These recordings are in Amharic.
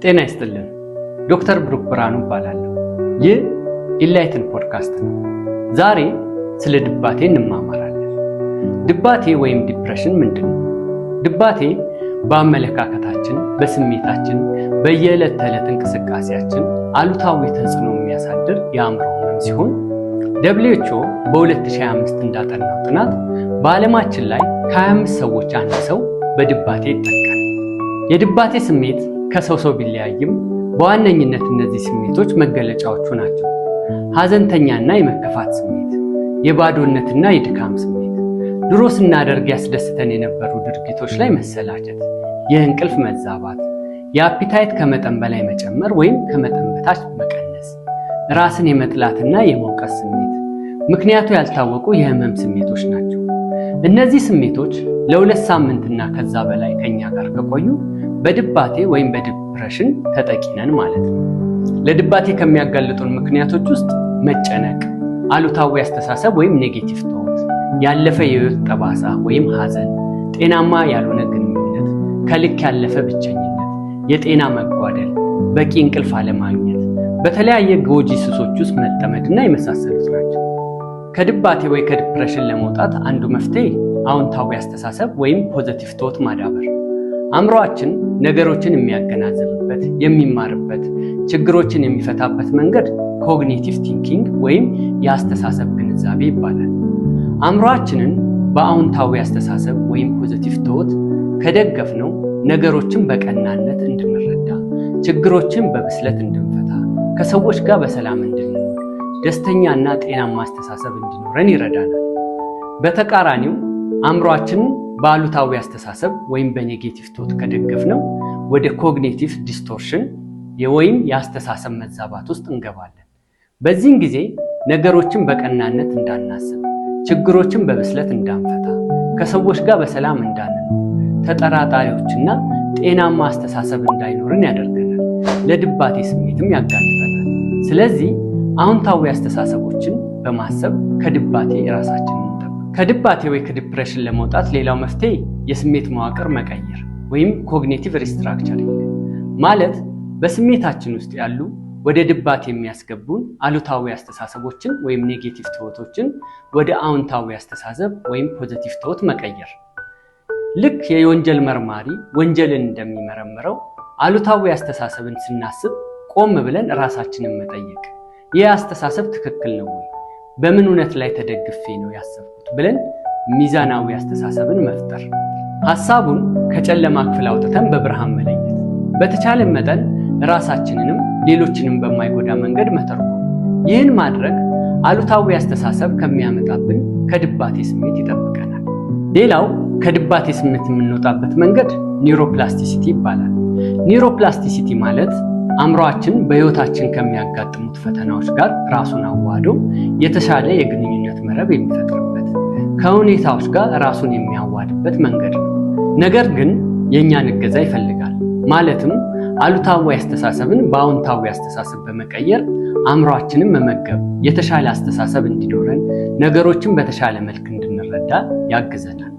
ጤና ይስጥልን። ዶክተር ብሩክ ብርሃኑ እባላለሁ። ይህ ኢንላይትን ፖድካስት ነው። ዛሬ ስለ ድባቴ እንማማራለን። ድባቴ ወይም ዲፕሬሽን ምንድን ነው? ድባቴ በአመለካከታችን፣ በስሜታችን፣ በየዕለት ተዕለት እንቅስቃሴያችን አሉታዊ ተጽዕኖ የሚያሳድር የአእምሮ ህመም ሲሆን WHO በ2025 እንዳጠናው ጥናት በዓለማችን ላይ ከ25 ሰዎች አንድ ሰው በድባቴ ይጠቃል። የድባቴ ስሜት ከሰው ሰው ቢለያይም በዋነኝነት እነዚህ ስሜቶች መገለጫዎቹ ናቸው። ሐዘንተኛና የመከፋት ስሜት፣ የባዶነትና የድካም ስሜት፣ ድሮ ስናደርግ ያስደስተን የነበሩ ድርጊቶች ላይ መሰላቸት፣ የእንቅልፍ መዛባት፣ የአፒታይት ከመጠን በላይ መጨመር ወይም ከመጠን በታች መቀነስ፣ ራስን የመጥላትና የመውቀስ ስሜት ምክንያቱ ያልታወቁ የህመም ስሜቶች ናቸው። እነዚህ ስሜቶች ለ2 ሳምንትና ከዛ በላይ ከኛ ጋር ከቆዩ በድባቴ ወይም በዲፕሬሽን ተጠቂ ነን ማለት ነው። ለድባቴ ከሚያጋልጡን ምክንያቶች ውስጥ መጨነቅ፣ አሉታዊ አስተሳሰብ ወይም ኔጌቲቭ ቶት፣ ያለፈ የህይወት ጠባሳ ወይም ሐዘን፣ ጤናማ ያልሆነ ግንኙነት፣ ከልክ ያለፈ ብቸኝነት፣ የጤና መጓደል፣ በቂ እንቅልፍ አለማግኘት፣ በተለያየ ጎጂ ሱሶች ውስጥ መጠመድና የመሳሰሉት ናቸው። ከድባቴ ወይ ከዲፕሬሽን ለመውጣት አንዱ መፍትሄ አዎንታዊ አስተሳሰብ ወይም ፖዚቲቭ ቶት ማዳበር። አእምሮአችን ነገሮችን የሚያገናዝብበት፣ የሚማርበት፣ ችግሮችን የሚፈታበት መንገድ ኮግኒቲቭ ቲንኪንግ ወይም የአስተሳሰብ ግንዛቤ ይባላል። አእምሮአችንን በአዎንታዊ አስተሳሰብ ወይም ፖዚቲቭ ቶት ከደገፍነው ነገሮችን በቀናነት እንድንረዳ፣ ችግሮችን በብስለት እንድንፈታ፣ ከሰዎች ጋር በሰላም እንድንኖር፣ ደስተኛና ጤናማ አስተሳሰብ እንዲኖረን ይረዳናል። በተቃራኒው አእምሮአችንን በአሉታዊ አስተሳሰብ ወይም በኔጌቲቭ ቶት ከደገፍነው ወደ ኮግኒቲቭ ዲስቶርሽን ወይም የአስተሳሰብ መዛባት ውስጥ እንገባለን። በዚህን ጊዜ ነገሮችን በቀናነት እንዳናስብ፣ ችግሮችን በብስለት እንዳንፈታ፣ ከሰዎች ጋር በሰላም እንዳንኖር፣ ተጠራጣሪዎችና ጤናማ አስተሳሰብ እንዳይኖርን ያደርገናል። ለድባቴ ስሜትም ያጋልጠናል። ስለዚህ አዎንታዊ አስተሳሰቦችን በማሰብ ከድባቴ ራሳችንን እንጠብቅ። ከድባቴ ወይ ከዲፕሬሽን ለመውጣት ሌላው መፍትሄ የስሜት መዋቅር መቀየር ወይም ኮግኒቲቭ ሪስትራክቸሪንግ ማለት በስሜታችን ውስጥ ያሉ ወደ ድባቴ የሚያስገቡን አሉታዊ አስተሳሰቦችን ወይም ኔጌቲቭ ቶቶችን ወደ አዎንታዊ አስተሳሰብ ወይም ፖዚቲቭ ቶት መቀየር። ልክ የወንጀል መርማሪ ወንጀልን እንደሚመረምረው አሉታዊ አስተሳሰብን ስናስብ ቆም ብለን ራሳችንን መጠየቅ፣ ይህ አስተሳሰብ ትክክል ነው ወይ? በምን እውነት ላይ ተደግፌ ነው ያሰብኩት ብለን ሚዛናዊ አስተሳሰብን መፍጠር። ሐሳቡን ከጨለማ ክፍል አውጥተን በብርሃን መለየት። በተቻለ መጠን ራሳችንንም ሌሎችንም በማይጎዳ መንገድ መተርጎም። ይህን ማድረግ አሉታዊ አስተሳሰብ ከሚያመጣብን ከድባቴ ስሜት ይጠብቀናል። ሌላው ከድባቴ ስሜት የምንወጣበት መንገድ ኒውሮፕላስቲሲቲ ይባላል። ኒውሮፕላስቲሲቲ ማለት አእምሮአችን በህይወታችን ከሚያጋጥሙት ፈተናዎች ጋር ራሱን አዋህዶ የተሻለ የግንኙነት መረብ የሚፈጥርበት፣ ከሁኔታዎች ጋር ራሱን የሚያዋድበት መንገድ ነው። ነገር ግን የእኛን እገዛ ይፈልጋል። ማለትም አሉታዊ አስተሳሰብን በአዎንታዊ አስተሳሰብ በመቀየር አእምሮአችንን መመገብ፣ የተሻለ አስተሳሰብ እንዲኖረን፣ ነገሮችን በተሻለ መልክ እንድንረዳ ያግዘናል።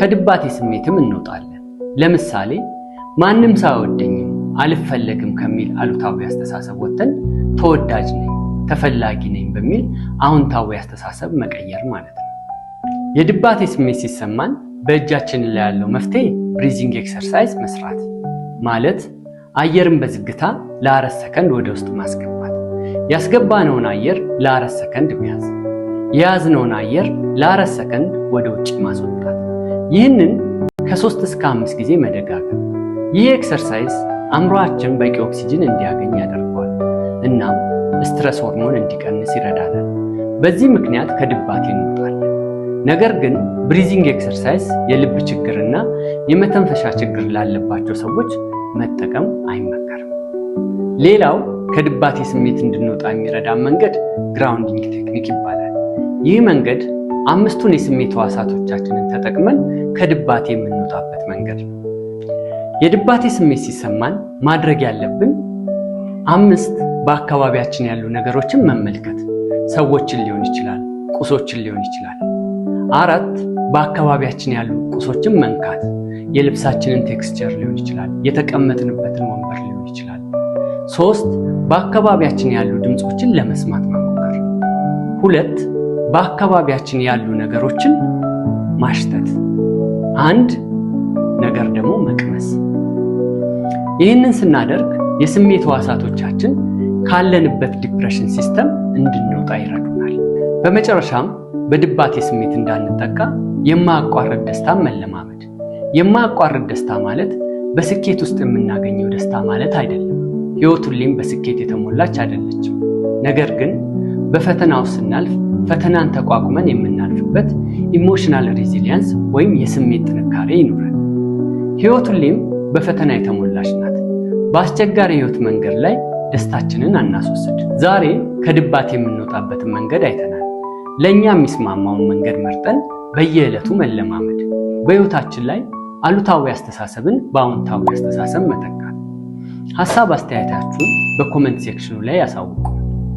ከድባቴ ስሜትም እንወጣለን። ለምሳሌ ማንም ሰው አይወደኝም፣ አልፈለግም ከሚል አሉታዊ አስተሳሰብ ወጥተን ተወዳጅ ነኝ፣ ተፈላጊ ነኝ በሚል አዎንታዊ አስተሳሰብ መቀየር ማለት ነው። የድባቴ ስሜት ሲሰማን በእጃችን ላይ ያለው መፍትሄ ብሪዚንግ ኤክሰርሳይዝ መስራት ማለት አየርን በዝግታ ለ4 ሰከንድ ወደ ውስጥ ማስገባት፣ ያስገባነውን አየር ለ4 ሰከንድ መያዝ፣ የያዝነውን አየር ለ4 ሰከንድ ወደ ውጭ ማስወጣት። ይህንን ከ3 እስከ 5 ጊዜ መደጋገም። ይህ ኤክሰርሳይዝ አእምሮአችን በቂ ኦክሲጅን እንዲያገኝ ያደርገዋል፣ እናም ስትረስ ሆርሞን እንዲቀንስ ይረዳናል። በዚህ ምክንያት ከድባቴ እንወጣለን። ነገር ግን ብሪዚንግ ኤክሰርሳይዝ የልብ ችግርና የመተንፈሻ ችግር ላለባቸው ሰዎች መጠቀም አይመከርም። ሌላው ከድባቴ ስሜት እንድንወጣ የሚረዳ መንገድ ግራውንዲንግ ቴክኒክ ይባላል። ይህ መንገድ 5ቱን የስሜት ሕዋሳቶቻችንን ተጠቅመን ከድባቴ የምንወጣበት መንገድ ነው። የድባቴ ስሜት ሲሰማን ማድረግ ያለብን 5 በአካባቢያችን ያሉ ነገሮችን መመልከት፣ ሰዎችን ሊሆን ይችላል፣ ቁሶችን ሊሆን ይችላል። 4 በአካባቢያችን ያሉ ቁሶችን መንካት፣ የልብሳችንን ቴክስቸር ሊሆን ይችላል፣ የተቀመጥንበትን ወንበር ሊሆን ይችላል፣ 3 በአካባቢያችን ያሉ ድምጾችን ለመስማት መሞከር። 2 በአካባቢያችን ያሉ ነገሮችን ማሽተት። 1 ነገር ደግሞ መቅመስ። ይህንን ስናደርግ የስሜት ሕዋሳቶቻችን ካለንበት ዲፕሬሽን ሲስተም እንድንወጣ ይረዱናል። በመጨረሻም በድባቴ ስሜት እንዳንጠቃ የማያቋርጥ ደስታን መለማመድ። የማያቋርጥ ደስታ ማለት በስኬት ውስጥ የምናገኘው ደስታ ማለት አይደለም። ሕይወት ሁሌም በስኬት የተሞላች አይደለችም። ነገር ግን በፈተናው ስናልፍ ፈተናን ተቋቁመን የምናልፍበት ኢሞሽናል ሬዚሊየንስ ወይም የስሜት ጥንካሬ ይኖረን። ሕይወት ሁሌም በፈተና የተሞላች ናት። በአስቸጋሪ ሕይወት መንገድ ላይ ደስታችንን አናስወስድ። ዛሬ ከድባቴ የምንወጣበትን መንገድ አይተናል። ለእኛ የሚስማማውን መንገድ መርጠን በየዕለቱ መለማመድ። በሕይወታችን ላይ አሉታዊ አስተሳሰብን በአዎንታዊ አስተሳሰብ መተካት። ሐሳብ አስተያየታችሁን በኮሜንት ሴክሽኑ ላይ ያሳውቁ።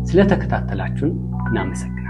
ስለተከታተላችሁን እናመሰግናለን።